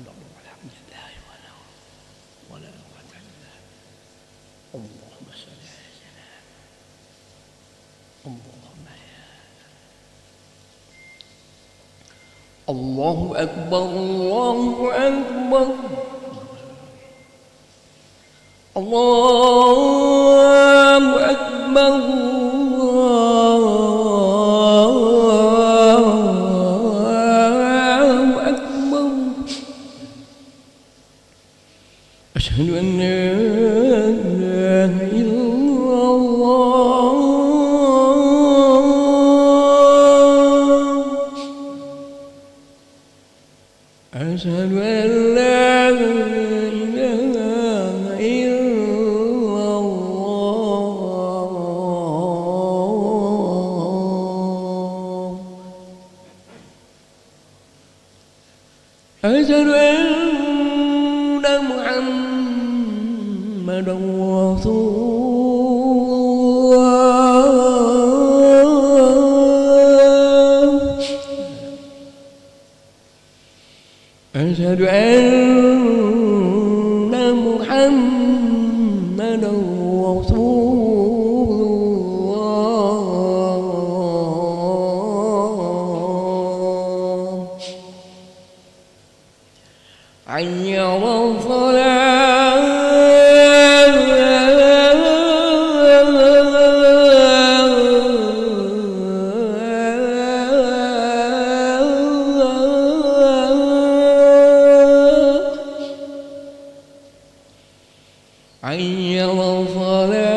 ضر والحمد لله ولا قوة إلا بالله. اللهم صل على سيدنا اللهم يا الله أكبر الله أكبر الله أكبر الله أكبر. أشهد أن لا إله إلا الله. أشهد أن لا إله إلا الله. أشهد أن محمدا رسول الله. أشهد أن محمدا رسول الله. حي على حي على الصلاة.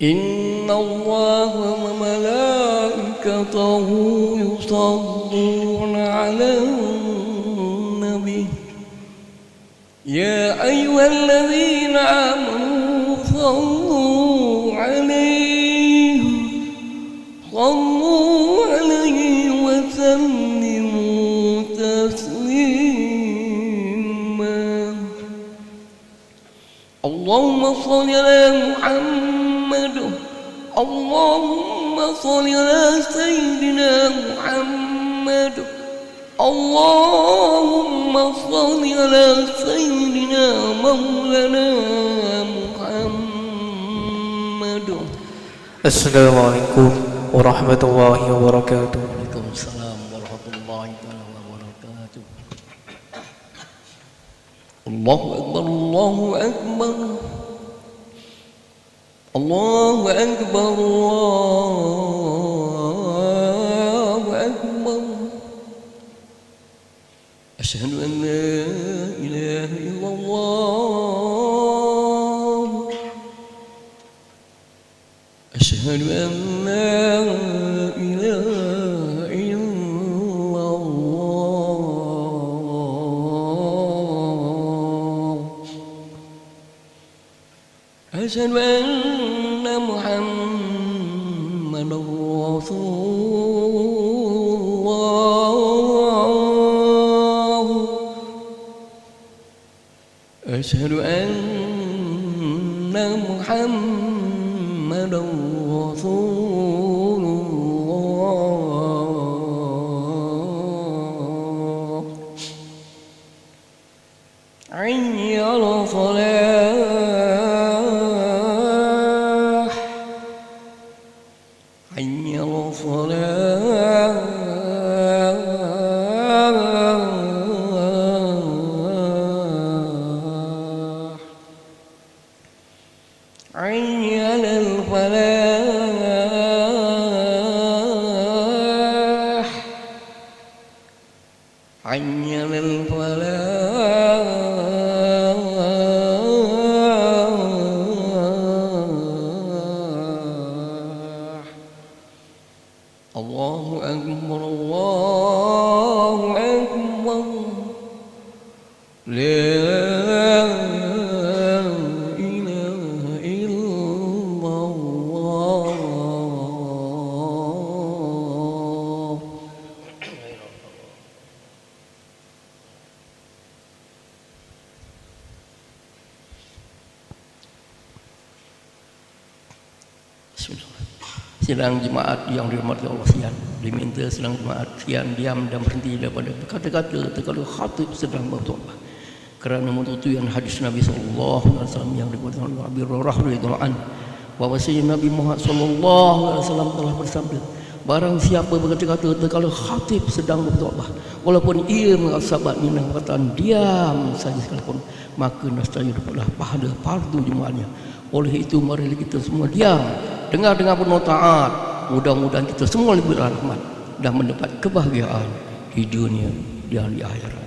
إن الله وملائكته يصلون على النبي يا أيها الذين آمنوا صلوا عليه وسلموا تسليما اللهم صل على محمد اللهم صل على سيدنا محمد اللهم صل على سيدنا مولانا محمد. Assalamualaikum warahmatullahi wabarakatuh. Waalaikumsalam warahmatullahi wabarakatuh. Allahu Akbar, Allahu Akbar, Allahu Akbar, Allahu Akbar. Asyhadu an la ilaha illallah. Asyhadu an la ilaha illallah. Asyhadu anna Muhammadar Rasulullah. Asyhadu anna Muhammadar Rasulullah. Hayya 'alal falah. Hayya 'alal falah. Hayya 'alal falah. Hayya 'alal falah. Allahu Akbar, Allahu Akbar. La ilaha illallah. Bismillah. Sidang jemaat yang dirahmati Allah sekalian, diminta sidang jemaat sekalian diam dan berhenti daripada kata-kata terkala khatib sedang berkhutbah kerana menuntutan hadis Nabi sallallahu alaihi wasallam yang dikutip oleh Abi Hurairah radhiyallahu anhu bahawa Nabi Muhammad sallallahu alaihi wasallam telah bersabda, barang siapa berkata-kata terkala khatib sedang berkhutbah walaupun ia mengasabat minang perkataan diam saja sekalipun, maka nescaya dapatlah pahala fardu jemaahnya. Oleh itu mari kita semua diam, dengar dengan penuh taat. Mudah-mudahan kita semua lebih rahmat dan mendapat kebahagiaan di dunia dan di akhirat.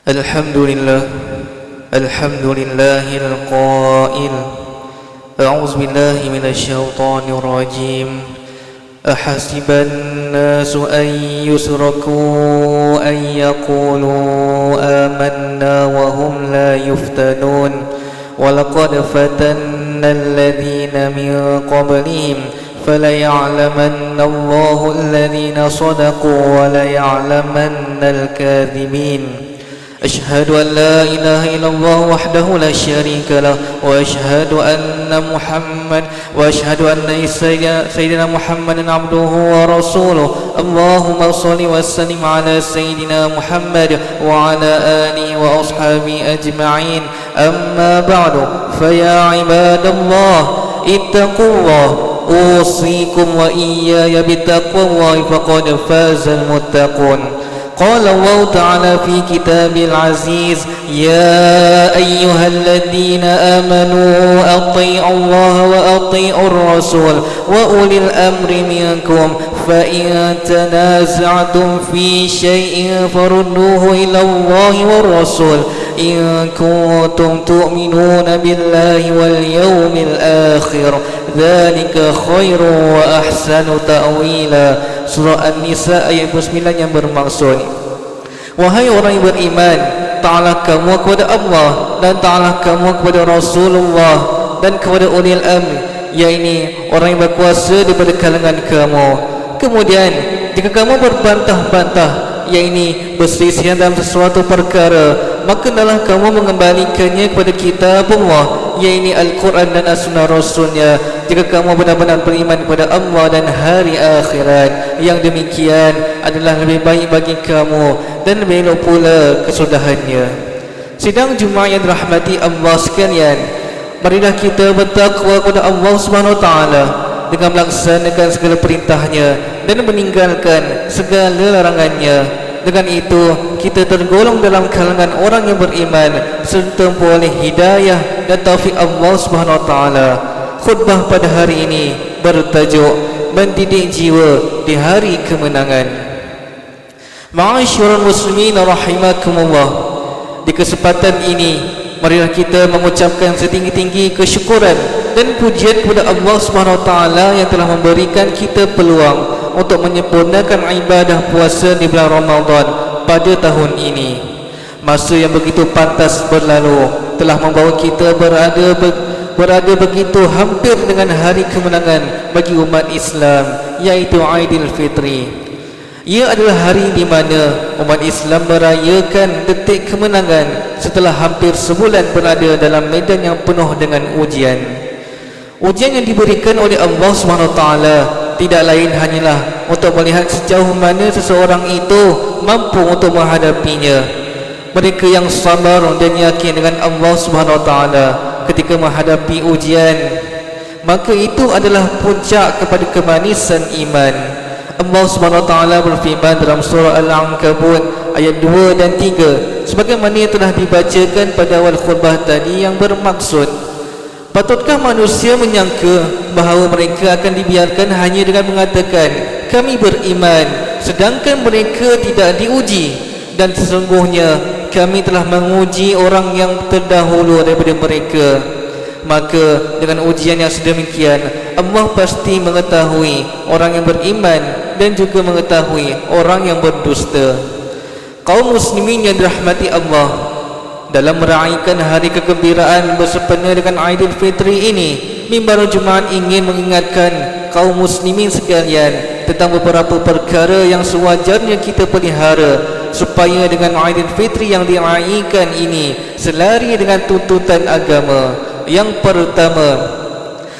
Alhamdulillah, alhamdulillahil qail. A'udzu billahi minasy syaithanir rajim. أحسب الناس أن يسركوا أن يقولوا آمنا وهم لا يفتنون ولقد فتنا الذين من قبلهم فليعلمن الله الذين صدقوا وليعلمن الكاذبين. أشهد أن لا إله إلا الله وحده لا شريك له وأشهد أن سيدنا محمد عبده ورسوله. اللهم صل وسلم على سيدنا محمد وعلى آله وأصحابه أجمعين. أما بعد فيا عباد الله اتقوا الله، أوصيكم وإياي بتقوى الله فقد فاز المتقون. قال الله تعالى في كتابه العزيز يا أيها الذين آمنوا أطيعوا الله وأطيعوا الرسول وأولي الأمر منكم فإن تنازعتم في شيء فردوه إلى الله والرسول إن كنتم تؤمنون بالله واليوم الآخر ذلك خير وأحسن تأويلا. Surah An-Nisa ayat 29 yang bermaksud, wahai orang yang beriman, ta'alah kamu kepada Allah dan ta'alah kamu kepada Rasulullah dan kepada ulil amr, yakni orang yang berkuasa daripada kalangan kamu. Kemudian jika kamu berbantah-bantah, yakni berselisihan dalam sesuatu perkara, maka hendaklah kamu mengembalikannya kepada kitab Allah, yakni Al-Quran dan As-Sunnah Rasulnya, jika kamu benar-benar beriman kepada Allah dan hari akhirat. Yang demikian adalah lebih baik bagi kamu dan lebih elok pula kesudahannya. Sidang Jumaat yang dirahmati Allah sekalian, marilah kita bertakwa kepada Allah Subhanahu Wa Taala dengan melaksanakan segala perintahnya dan meninggalkan segala larangannya. Dengan itu kita tergolong dalam kalangan orang yang beriman serta memperoleh hidayah dan taufik Allah Subhanahu Wa Taala. Khutbah pada hari ini bertajuk mendidik jiwa di hari kemenangan. Ma'asyiral muslimin rahimakumullah, di kesempatan ini marilah kita mengucapkan setinggi-tinggi kesyukuran dan pujian kepada Allah Subhanahu Wa Taala yang telah memberikan kita peluang untuk menyempurnakan ibadah puasa di bulan Ramadan pada tahun ini. Masa yang begitu pantas berlalu telah membawa kita berada begitu hampir dengan hari kemenangan bagi umat Islam, yaitu Aidil Fitri. Ia adalah hari di mana umat Islam merayakan detik kemenangan setelah hampir sebulan berada dalam medan yang penuh dengan ujian. Ujian yang diberikan oleh Allah SWT tidak lain hanyalah untuk melihat sejauh mana seseorang itu mampu untuk menghadapinya. Mereka yang sabar dan yakin dengan Allah SWT ketika menghadapi ujian, maka itu adalah puncak kepada kemanisan iman. Allah SWT berfirman dalam surah Al-Ankabut ayat 2 dan 3 sebagaimana yang telah dibacakan pada awal khutbah tadi, yang bermaksud, patutkah manusia menyangka bahawa mereka akan dibiarkan hanya dengan mengatakan kami beriman, sedangkan mereka tidak diuji? Dan sesungguhnya kami telah menguji orang yang terdahulu daripada mereka. Maka dengan ujian yang sedemikian, Allah pasti mengetahui orang yang beriman dan juga mengetahui orang yang berdusta. Kaum muslimin yang dirahmati Allah, dalam meraihkan hari kegembiraan bersempena dengan Aidil Fitri ini, Mimbar Jumaat ingin mengingatkan kaum muslimin sekalian tentang beberapa perkara yang sewajarnya kita pelihara supaya dengan Aidil Fitri yang diraihkan ini selari dengan tuntutan agama. Yang pertama,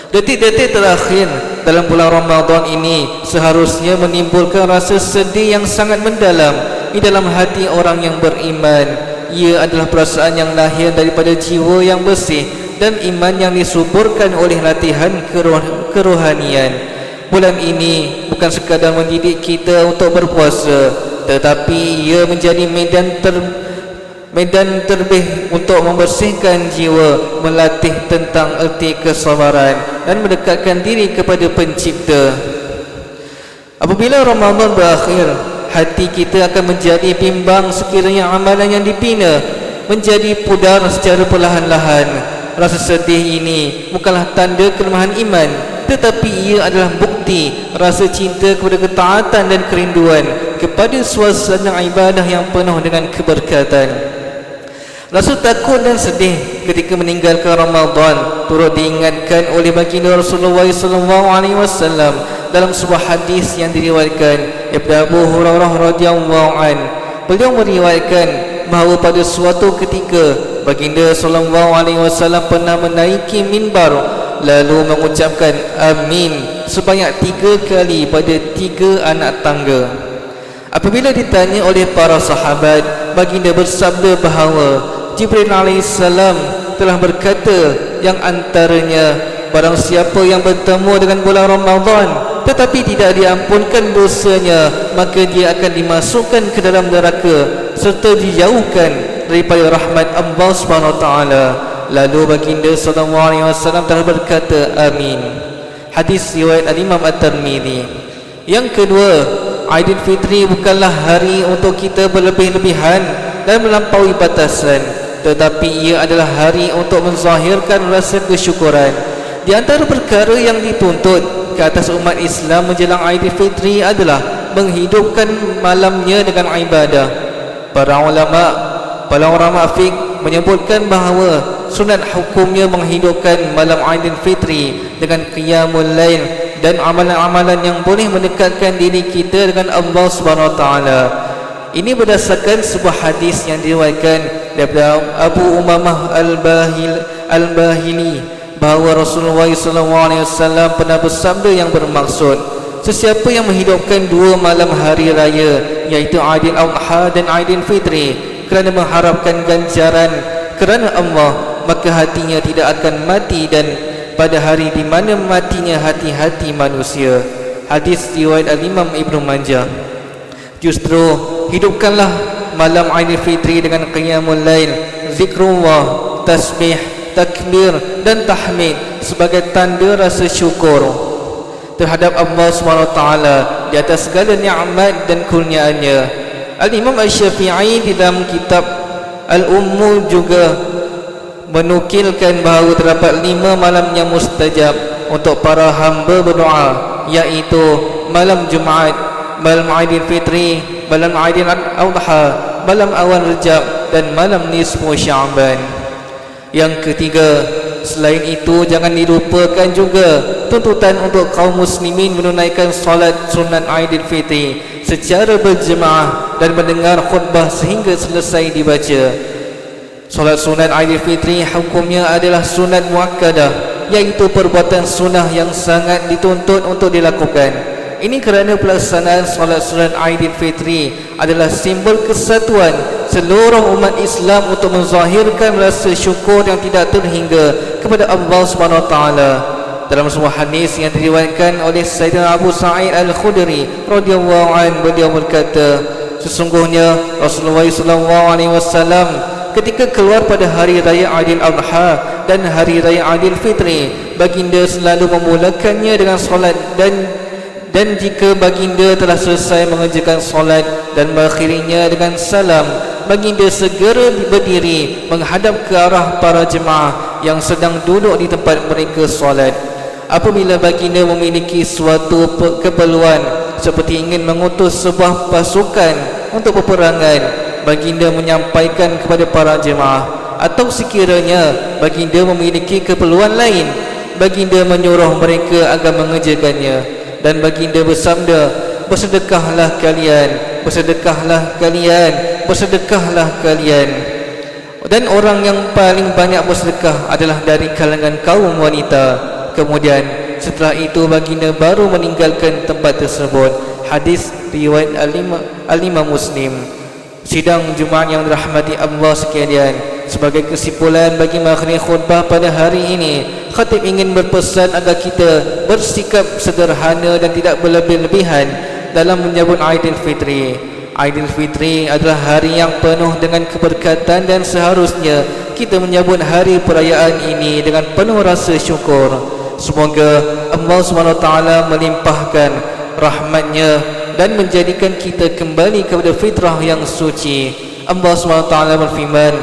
detik-detik terakhir dalam bulan Ramadan ini seharusnya menimbulkan rasa sedih yang sangat mendalam di dalam hati orang yang beriman. Ia adalah perasaan yang lahir daripada jiwa yang bersih dan iman yang disuburkan oleh latihan kerohanian. Bulan ini bukan sekadar mendidik kita untuk berpuasa, tetapi ia menjadi medan terlebih untuk membersihkan jiwa, melatih tentang erti kesabaran dan mendekatkan diri kepada Pencipta. Apabila Ramadan berakhir, hati kita akan menjadi bimbang sekiranya amalan yang dibina menjadi pudar secara perlahan-lahan. Rasa sedih ini bukanlah tanda kelemahan iman, tetapi ia adalah bukti rasa cinta kepada ketaatan dan kerinduan kepada suasana ibadah yang penuh dengan keberkatan. Rasa takut dan sedih ketika meninggalkan Ramadan turut diingatkan oleh baginda Rasulullah SAW dalam sebuah hadis yang diriwayatkan daripada Abu Hurairah radhiyallahu an. Beliau meriwayatkan bahawa pada suatu ketika baginda SAW pernah menaiki mimbar lalu mengucapkan amin sebanyak 3 kali pada 3 anak tangga. Apabila ditanya oleh para sahabat, baginda bersabda bahawa Jibril AS telah berkata yang antaranya, barang siapa yang bertemu dengan bulan Ramadan tetapi tidak diampunkan dosanya maka dia akan dimasukkan ke dalam neraka serta dijauhkan daripada rahmat Allah Subhanahu wa taala. Lalu baginda sallallahu alaihi wasallam telah berkata, amin. Hadis riwayat Imam At-Tirmizi. Yang kedua, Aidilfitri bukanlah hari untuk kita berlebih-lebihan dan melampaui batasan, tetapi ia adalah hari untuk menzahirkan rasa kesyukuran. Di antara perkara yang dituntut ke atas umat Islam menjelang Aidilfitri adalah menghidupkan malamnya dengan ibadah. Para ulama fiqh menyebutkan bahawa sunat hukumnya menghidupkan malam Aidilfitri dengan qiyamul lail dan amalan-amalan yang boleh mendekatkan diri kita dengan Allah Subhanahu wa taala. Ini berdasarkan sebuah hadis yang diriwayatkan daripada Abu Umamah Al-Bahili bahawa Rasulullah SAW pernah bersabda yang bermaksud, sesiapa yang menghidupkan dua malam hari raya, iaitu Aidil Adha dan Aidilfitri, kerana mengharapkan ganjaran kerana Allah, maka hatinya tidak akan mati dan pada hari di mana matinya hati-hati manusia. Hadis riwayat Al-Imam Ibnu Majah. Justru hidupkanlah malam Aidilfitri dengan qiyamul lail, zikrullah, tasbih, takbir dan tahmid sebagai tanda rasa syukur terhadap Allah SWT di atas segala nikmat dan kurniaannya. Al-Imam Asy-Syafi'i di dalam kitab Al-Ummu juga menukilkan bahawa terdapat 5 malam yang mustajab untuk para hamba berdoa, iaitu malam Jumaat, malam Aidilfitri, malam Aidil Adha, malam Awan Rejab dan malam Nisfu Sya'ban. Yang ketiga, selain itu jangan dilupakan juga tuntutan untuk kaum muslimin menunaikan solat sunat Aidilfitri secara berjemaah dan mendengar khutbah sehingga selesai dibaca. Solat sunat Aidilfitri hukumnya adalah sunat muakkadah, iaitu perbuatan sunnah yang sangat dituntut untuk dilakukan. Ini kerana pelaksanaan solat sunat Aidilfitri adalah simbol kesatuan seluruh umat Islam untuk menzahirkan rasa syukur yang tidak terhingga kepada Allah Subhanahu wa taala. Dalam sebuah hadis yang diriwayatkan oleh Sayyidina Abu Sa'id Al-Khudri radhiyallahu anhu, beliau berkata, sesungguhnya Rasulullah SAW ketika keluar pada hari raya Aidil Adha dan hari raya Aidilfitri, baginda selalu memulakannya dengan solat dan jika baginda telah selesai mengerjakan solat dan mengakhirinya dengan salam, baginda segera berdiri menghadap ke arah para jemaah yang sedang duduk di tempat mereka solat. Apabila baginda memiliki suatu keperluan seperti ingin mengutus sebuah pasukan untuk peperangan, baginda menyampaikan kepada para jemaah, atau sekiranya baginda memiliki keperluan lain, baginda menyuruh mereka agar mengerjakannya. Dan baginda bersabda, bersedekahlah kalian, bersedekahlah kalian, bersedekahlah kalian. Dan orang yang paling banyak bersedekah adalah dari kalangan kaum wanita. Kemudian setelah itu baginda baru meninggalkan tempat tersebut. Hadis riwayat Al-Imam Muslim. Sidang Jumaat yang dirahmati Allah sekalian, sebagai kesimpulan bagi mengakhiri khutbah pada hari ini, khatib ingin berpesan agar kita bersikap sederhana dan tidak berlebih-lebihan dalam menyambut Aidilfitri. Aidilfitri adalah hari yang penuh dengan keberkatan dan seharusnya kita menyambut hari perayaan ini dengan penuh rasa syukur. Semoga Allah SWT melimpahkan rahmatnya dan menjadikan kita kembali kepada fitrah yang suci. Allah SWT berfirman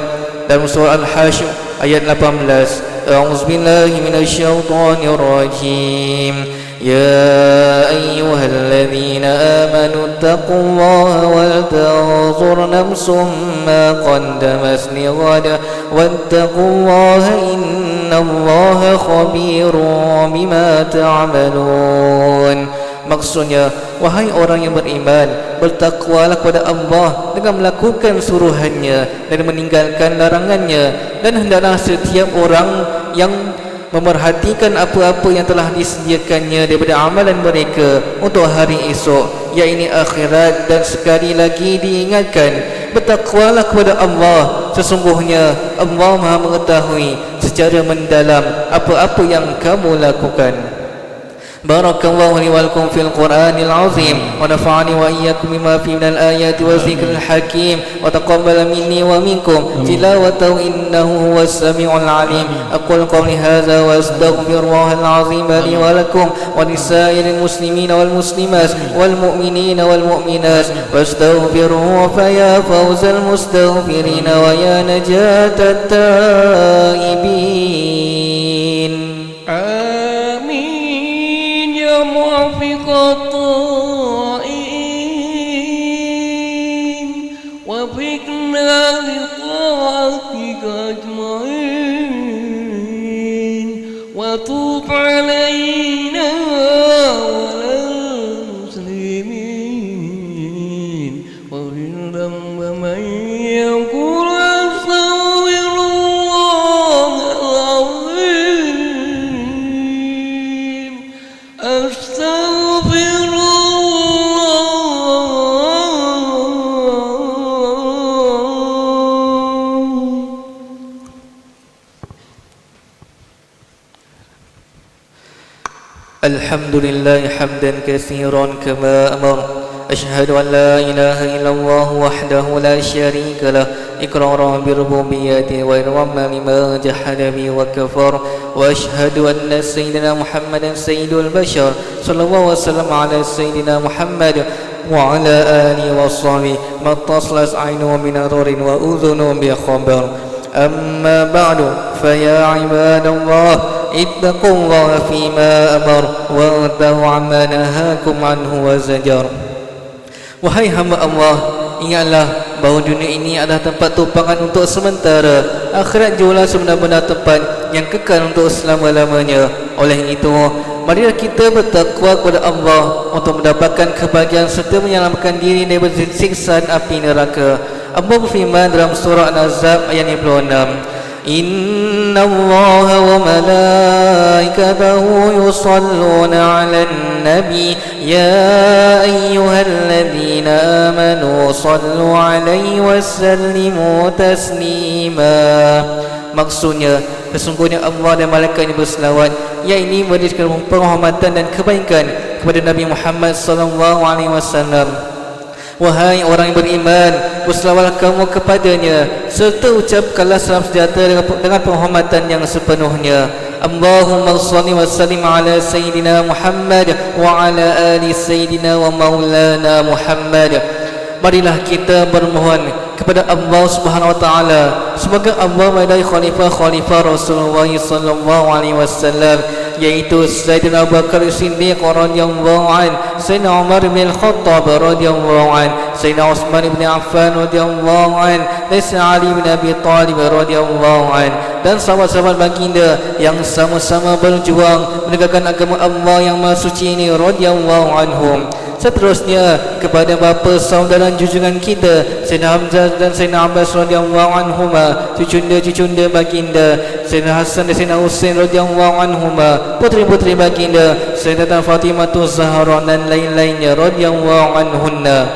dalam surah Al-Hasyr ayat 18, A'udzubillahi minasyaitonir rajim. Ya ayyuhalladzina amanu taqullaha wal tanzur nafsum ma qaddamat lighad wattaqullaha innallaha khabirum bima ta'malun. Maksudnya, wahai orang yang beriman, bertakwalah kepada Allah dengan melakukan suruhannya dan meninggalkan larangannya, dan hendaklah setiap orang yang memerhatikan apa-apa yang telah disediakannya daripada amalan mereka untuk hari esok, yakni akhirat. Dan sekali lagi diingatkan, bertakwalah kepada Allah, sesungguhnya Allah Maha mengetahui secara mendalam apa-apa yang kamu lakukan. بارك الله لي ولكم في القرآن العظيم ونفعني وإياكم بما فيه من الآيات والذكر الحكيم وتقبل مني ومنكم تلاوته إنه هو السميع العليم. أقول قولي هذا وأستغفر الله العظيم لي ولكم ولسائر المسلمين والمسلمات والمؤمنين والمؤمنات واستغفروه فيا فوز المستغفرين ويا نجاة التائبين. آمين يا موفق الطائعين وفقنا لطاعتك أجمعين وتوب علينا وعلى المسلمين واغفر ذنب من يقول أستغفر الله العظيم أستغفر الله. الحمد لله حمدا كثيرا كما أمر. أشهد أن لا إله إلا الله وحده لا شريك له إقرارا بربوبيته وإرغاما لما جحد به وكفر. وأشهد أن سيدنا محمدا سيد البشر صلى الله وسلم على سيدنا محمد وعلى آله وصحبه ما اتصلت عين من نظر وأذن بخبر. أما بعد فيا عباد الله اتقوا الله فيما أمر وانتهوا عما نهاكم عنه وزجر. Wahai hamba Allah, ingatlah bahawa dunia ini adalah tempat tumpangan untuk sementara. Akhirat jualah sebenar-benar tempat yang kekal untuk selama-lamanya. Oleh itu, marilah kita bertakwa kepada Allah untuk mendapatkan kebahagiaan serta menyelamatkan diri dari siksaan api neraka. Allah berfirman dalam surah An-Ahzab ayat 56, Inna Allah wa malaikatahu yusalluna ala nabi ya ayyuhalladzina amanu sallu alaihi wa sallimu taslima. Maksudnya, sesungguhnya Allah dan malaikatnya berselawat, yang ini memberikan penghormatan dan kebaikan kepada Nabi Muhammad sallallahu alaihi wasallam. Wahai orang yang beriman, berselawatlah kamu kepadanya serta ucapkanlah salam sejahtera dengan penghormatan yang sepenuhnya. Allahumma salli wa sallim ala Sayyidina Muhammad wa ala ali Sayyidina wa maulana Muhammad. Marilah kita bermohon kepada Allah Subhanahu wa taala semoga Allah meridai khalifah-khalifah Rasulullah sallallahu alaihi wasallam, yaitu Sayyidina Abu Bakar As-Siddiq radhiyallahu an, Sayyidina Umar bin Khattab radhiyallahu an, Sayyidina Utsman bin Affan radhiyallahu an, dan Sayyidina Ali bin Abi Thalib radhiyallahu an, dan sahabat-sahabat baginda yang sama-sama berjuang menegakkan agama Allah yang maha suci ini radhiyallahu anhum. Seterusnya kepada bapa saudara junjungan kita Sayyidina Hamzah dan Sayyidina Abbas radhiyallahu anhuma, cucunda-cucunda baginda Sayyidina Hasan dan Sayyidina Husain radhiyallahu anhuma, putri-putri baginda Sayyidatina Fatimah Zahra dan lain-lainnya radhiyallahu anhunna,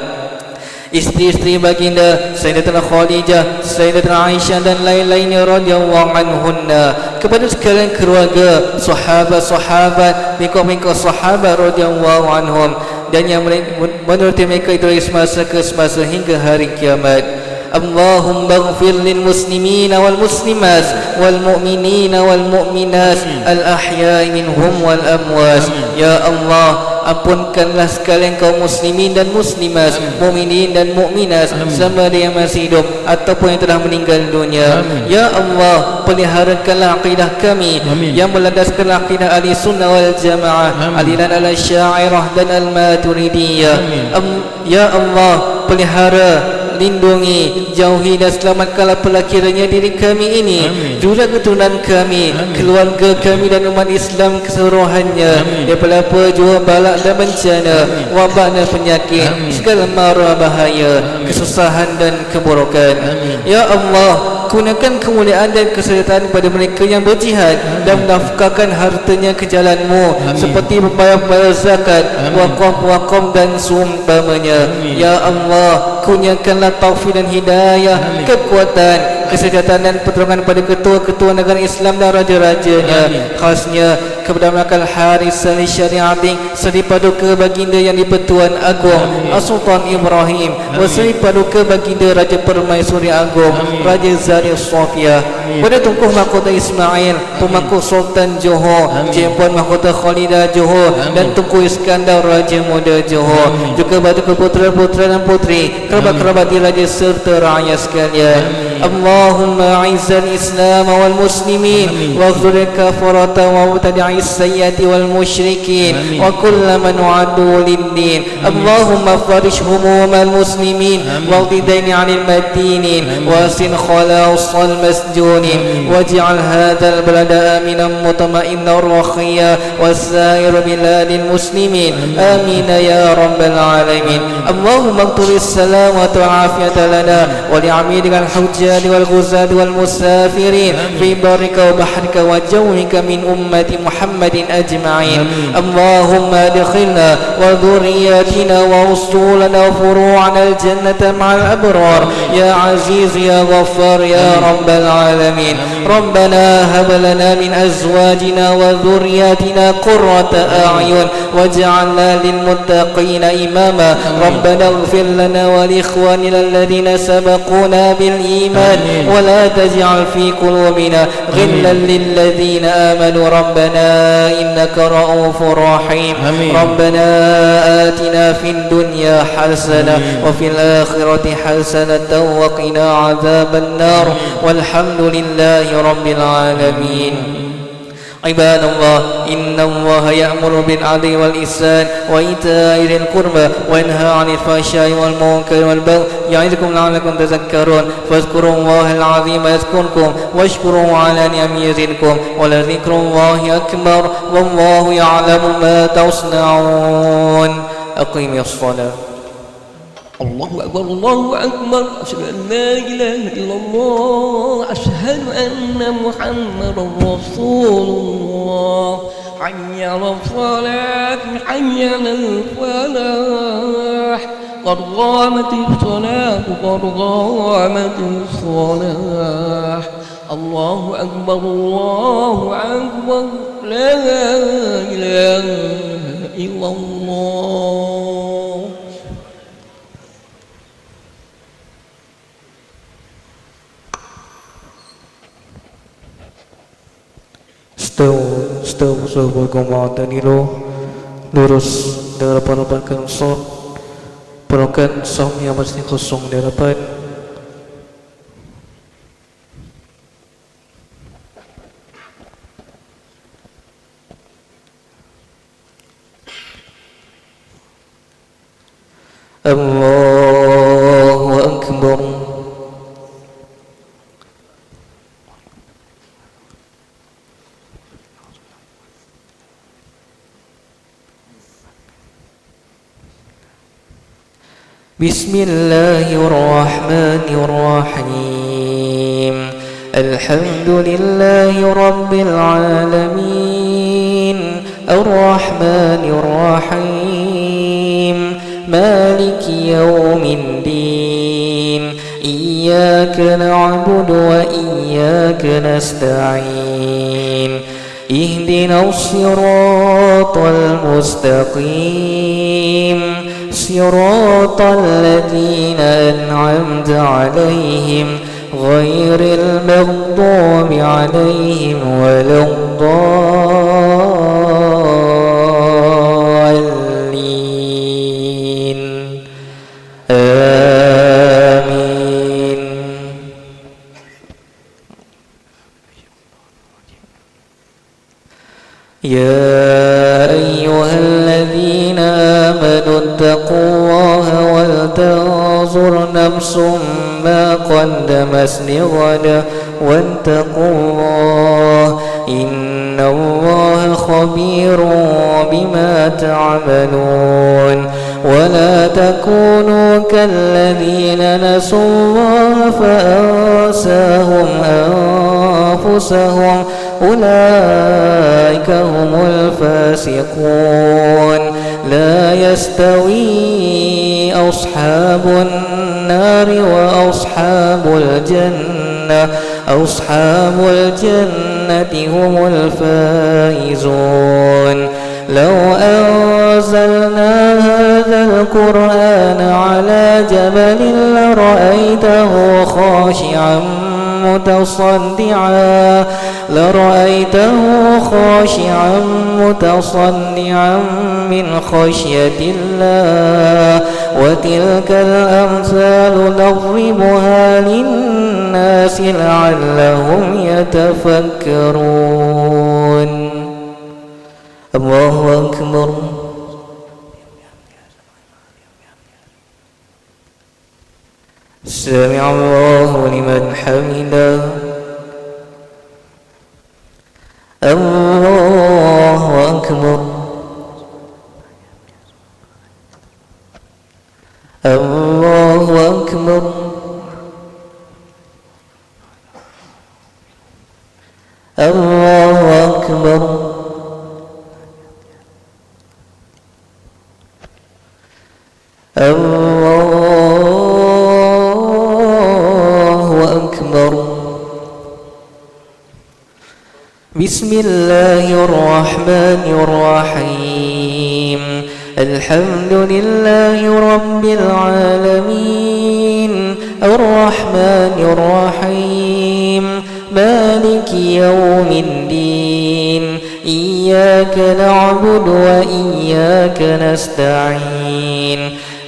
isteri-isteri baginda Sayyidatina Khadijah, Sayyidatina Aisyah dan lain-lainnya radhiyallahu anhunna, kepada sekalian keluarga, sahabat-sahabat, bingkau-bingkau sahabat radhiyallahu anhum, dan yang menuruti mereka itu dari semasa ke semasa hingga hari kiamat. Allahumma ighfir lil muslimina wal muslimat wal mu'minina wal mu'minat al ahya'i minhum wal amwat. Ya Allah, ampunkanlah sekalian kaum muslimin dan muslimat, mukminin dan mukminat, sama ada yang masih hidup ataupun yang telah meninggal dunia. Ya Allah, peliharakanlah akidah kami yang melandaskan akidah ahli sunnah wal jamaah, aliran al-syairah dan al-maturidiyah. Ya Allah, pelihara, lindungi, jauhi dan selamatkanlah pelakiranya diri kami ini, juga keturunan kami, keluarga kami dan umat Islam keseluruhannya daripada apa jua balak dan bencana, wabak dan penyakit, segala mara bahaya, kesusahan dan keburukan. Ya Allah, gunakan kemuliaan dan kesehatan pada mereka yang berjihad dan menafkahkan hartanya ke jalan-Mu, seperti membayar zakat, wakaf dan seumpamanya. Ya Allah, kurniakanlah taufik dan hidayah, kekuatan, kesejahteraan dan pertolongan pada ketua-ketua negara Islam dan raja-rajanya, khasnya kepada Malakal Haris Sali Syariati, Seri Paduka Baginda Yang di-Pertuan Agong As-Sultan Ibrahim, Seri Paduka Baginda Raja Permaisuri Agong Raja Zahir Sofia, pada Tunkuh Mahkota Ismail, Pemangku Sultan Johor, Cik Puan Mahkota Khalidah Johor, dan Tunku Iskandar Raja Muda Johor, juga batu keputra-putra dan putri, kerabat-kerabat diraja serta rakyat sekalian. Allahumma a'izzal Islam wal muslimin wa khzul kafarata wa mubtadi'is sayyati wal musyrikin wa kulla man wa'adu lid-din. Allahumma farish humumal muslimin wa qdidaini 'anil madinin wa sin khalasal masjunin waj'al hadzal balada aminan mutma'innan rakhiya wa sa'ir biladil muslimin. Amin ya rabbal alamin. Allahumma qturis salamata wal afiyata lana wa li'amidikal hujjaj والغزاة والمسافرين في برك وبحرك وجوك من أمة محمد أجمعين. اللهم ادخلنا وذرياتنا وأصولنا وفروعنا الجنة مع الأبرار يا عزيز يا غفار يا رب العالمين. ربنا هب لنا من أزواجنا وذرياتنا قرة أعين واجعلنا للمتقين إماما. ربنا اغفر لنا ولإخواننا الذين سبقونا بالإيمان ولا تجعل في قلوبنا غلا للذين آمنوا ربنا إنك رؤوف رحيم. ربنا آتنا في الدنيا حسنة وفي الآخرة حسنة وقنا عذاب النار والحمد لله رب العالمين. عباد الله إن الله يأمر بالعدل والإحسان وإيتاء ذي القربى وينهى عن الفحشاء والمنكر والبغي يعظكم لعلكم تذكرون. فاذكروا الله العظيم يذكركم واشكروا على نعمه يزدكم ولذكر الله أكبر والله يعلم ما تصنعون. أقيموا الصلاة. الله أكبر الله أكبر أشهد أن لا إله إلا الله أشهد أن محمدا رسول الله. حي على الصلاة حي على الفلاح قد قامت الصلاة قد قامت الصلاة. الله أكبر لا إله إلا الله. Setahu bergumatan itu lurus dari hadapan sof, penuhkan sof yang masih kosong di hadapan. Allahu Akbar. Bismillahirrahmanirrahim. Alhamdulillahi rabbil alamin. Ar-Rahmanir-Rahim. Maliki yawmiddin. Iyyaka na'budu wa iyyaka nasta'in. Ihdinas siratal mustaqim. صراط الذين أنعمت عليهم غير المغضوب عليهم ولا الضالين. آمين. يا أيها الذين آمنوا اتقوا الله ولتنظر نفس ما قدمت لغد واتقوا الله إن الله خبير بما تعملون. ولا تكونوا كالذين نسوا الله فأنساهم أنفسهم أولئك هم الفاسقون. لا يستوي أصحاب النار وأصحاب الجنة الجنة أصحاب الجنة هم الفائزون. لو أنزلنا هذا القرآن على جبل لرأيته خاشعا متصدعا من خشية الله. وتلك الأمثال نضربها للناس لعلهم يتفكرون. الله أكبر. سمع الله لمن حمده. الله أكبر. الله أكبر. الله أكبر. الله أكبر. بسم الله الرحمن الرحيم. الحمد لله رب العالمين الرحمن الرحيم مالك يوم الدين. إياك نعبد وإياك نستعين.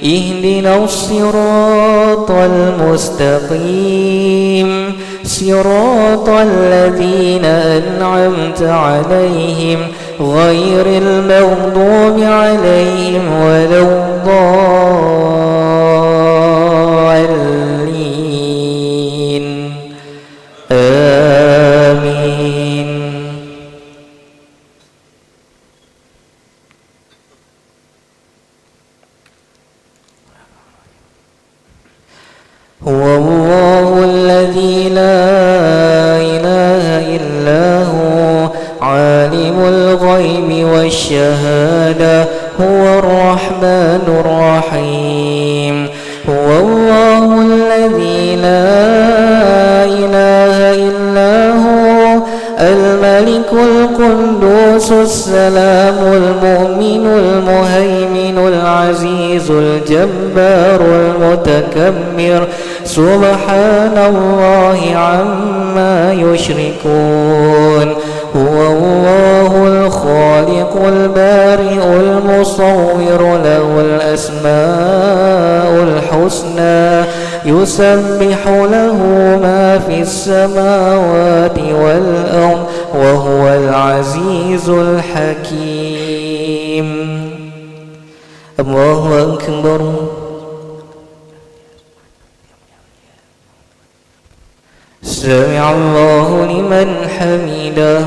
اهدنا الصراط المستقيم صراط الذين أنعمت عليهم غير المغضوب عليهم ولا الضالين. آمين. هو الله الذي لا إله إلا هو عالم الغيب والشهادة هو الرحمن الرحيم. هو الله الذي لا إله إلا هو الملك القدوس السلام المؤمن المهيمن العزيز الجبار المتكبر سبحان الله عما يشركون. هو الله الخالق البارئ المصور له الأسماء الحسنى يسبح له ما في السماوات والأرض وهو العزيز الحكيم. الله أكبر. سمع الله لمن حمده.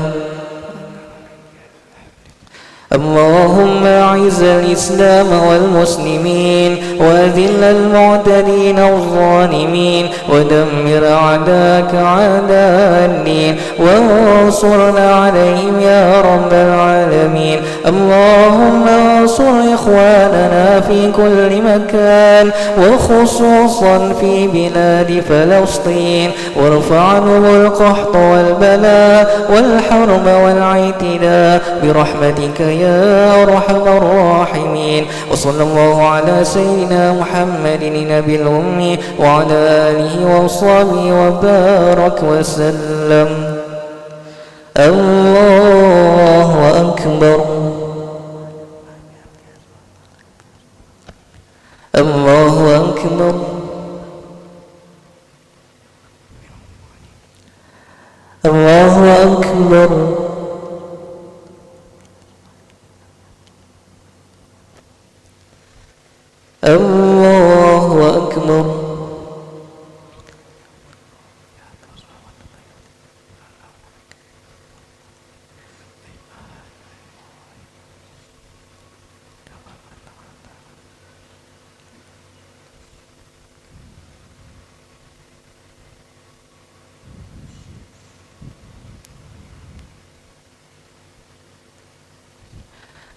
اللهم أعز الإسلام والمسلمين وأذل المعتدين الظالمين ودمر أعداءك أعداء الدين وانصرنا عليهم يا رب العالمين. اللهم انصر إخواننا في كل مكان وخصوصا في بلاد فلسطين وارفع عنهم القحط والبلاء والحرب والاعتداء برحمتك يا أرحم الراحمين. وصلى الله على سيدنا محمد النبي الأمي وعلى آله وصحبه وبارك وسلم. الله أكبر. الله أكبر. الله أكبر. الله أكبر.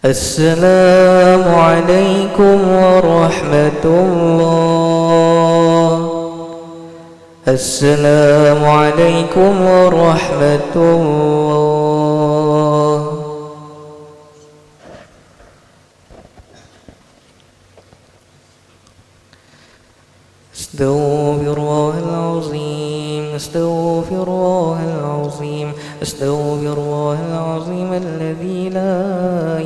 السلام عليكم ورحمة الله. السلام عليكم ورحمة الله. استغفر الله العظيم، استغفر الله العظيم، استغفر الله العظيم الذي لا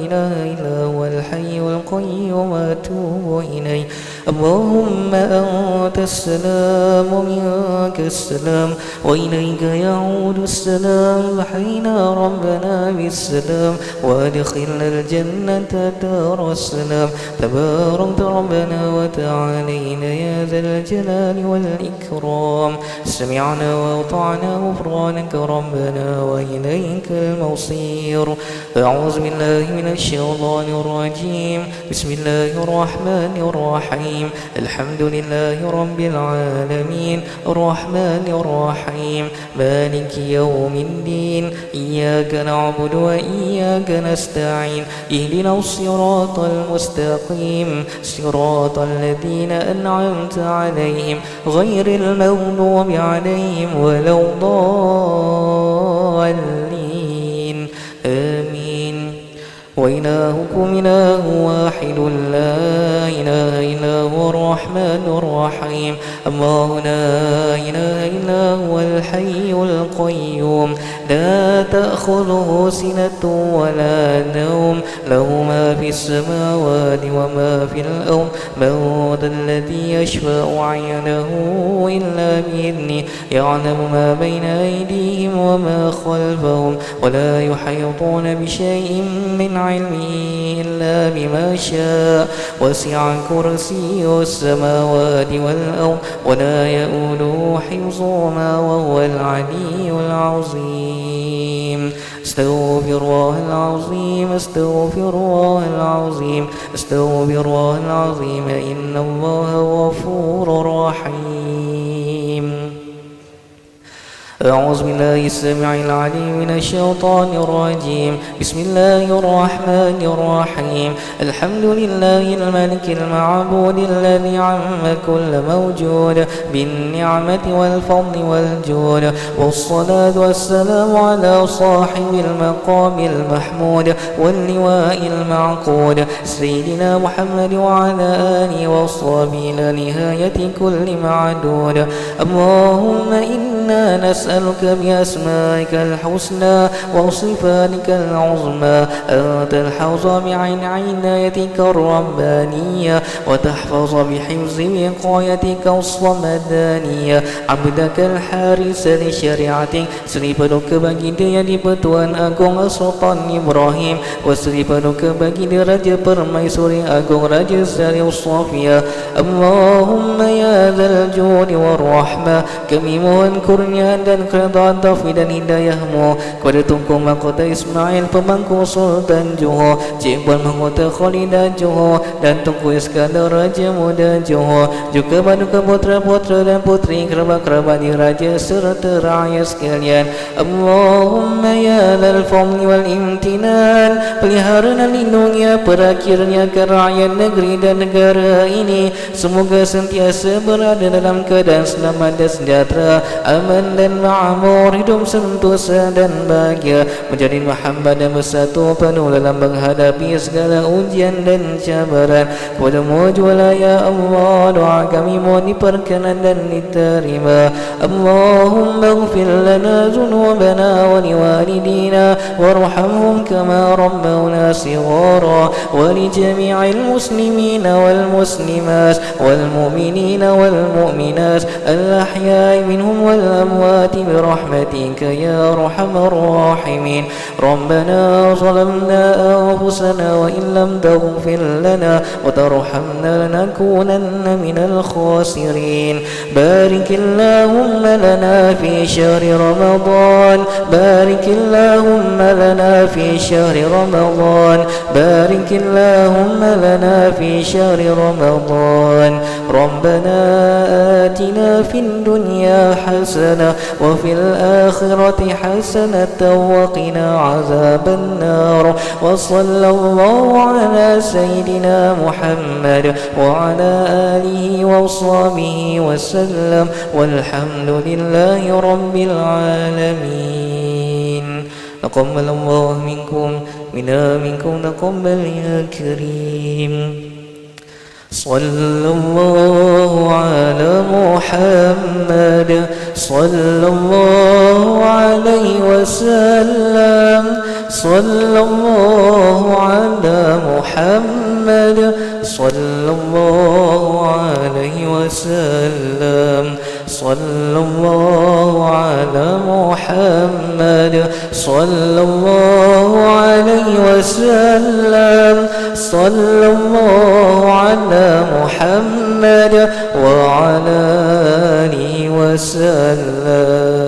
إله إلا هو الحي القيوم وأتوب إليه. اللهم أنت السلام ومنك السلام وإليك يعود السلام. فحينا ربنا بالسلام وأدخلنا الجنة دار السلام. تباركت ربنا وتعالينا يا ذا الجلال والإكرام. سمعنا وأطعنا غفرانك ربنا وإليك المصير. أعوذ بالله من الشيطان الرجيم. بسم الله الرحمن الرحيم. الحمد لله رب العالمين الرحمن الرحيم مالك يوم الدين. إياك نعبد وإياك نستعين. اهدنا الصراط المستقيم صراط الذين أنعمت عليهم غير المغضوب عليهم ولا الضالين. آمين. وإلهكم إله واحد لا إله إلا هو الرحمن الرحيم. الله لا إله إلا هو الحي القيوم لا تأخذه سنة ولا نوم له ما في السماوات وما في الأرض. من ذا الذي يشفع عنده إلا بإذنه. يعلم ما بين أيديهم وما خلفهم ولا يحيطون بشيء من علمه إلا بما شاء. وسع كرسيه السماوات والأرض ولا يؤوده حفظهما وهو العلي العظيم. استغفر الله العظيم، استغفر الله العظيم، استغفر الله العظيم. إن الله غفور رحيم. أعوذ بالله السميع العليم من الشيطان الرجيم. بسم الله الرحمن الرحيم. الحمد لله الملك المعبود الذي عم كل موجود بالنعمة والفضل والجود. والصلاة والسلام على صاحب المقام المحمود واللواء المعقود سيدنا محمد وعلى آله وصحبه إلى نهاية كل معدود. اللهم إنا نسألك بأسمائك الحسنى وصفاتك العظمى أن تلحظ بعين عنايتك الربانية وتحفظ بحفظ وقايتك الصمدانية عبدك الحارس لشريعتك. Seri paduka baginda yang di-Pertuan Agong Sultan Ibrahim, Seri paduka baginda Raja Permaisuri Agong Raja Sari Sofia. Allahumma ya dzal judi war rahmah, kami mohon kurnia dan keridhaan taufik dan hidayahmu kepada Tunku Mahkota Ismail Pemangku Sultan Johor, Cik Puan Mahkota Khalidah Johor dan Tunku Iskandar Raja Muda Johor, juga paduka putra-putra dan putri kerabat-kerabat diraja serta rakyat sekalian. Allahumma ya dzal fadli wal imtinan, pelihara dan lindungi perakhirnya ke rakyat negeri dan negara ini, semoga sentiasa berada dalam keadaan selamat dan sejahtera, aman dan ma'amur, hidup sentosa dan bahagia, menjadi mahabbat dan bersatu penuh dalam menghadapi segala ujian dan cabaran. Kepada-Mu jualah ya Allah, doa kami mohon diperkenan dan diterima. Allahumma ighfir lana dhunubana wa liwalidina warhamhum kama rabbawna shighara wa li jami'il muslimina wal muslimat wal mu'minina wal mu'minat al-ahya'i minhum wal amwat birahmatika ya arhamar rahimin. Rabbana zalamna anfusana wa in lam taghfir lana wa tarhamna lanakunanna minal khasirin. Barikillahumma lana fi syahri Ramadan, barikillahumma lana fi syahri Ramadan, barikillahumma lana fi syahri Ramadan. Rabbana atina fid dunya hasanah وفي الآخرة حسنة وقنا عذاب النار. وصلى الله على سيدنا محمد وعلى آله وصحبه وسلم، والحمد لله رب العالمين. تقبل الله منكم منا منكم تقبل يا كريم. صلى الله على محمد صلى الله عليه وسلم. صلى الله على محمد صلى الله عليه وسلم. صلى الله على محمد صلى الله عليه وسلم. صلى الله على محمد وعلى آله وسلم.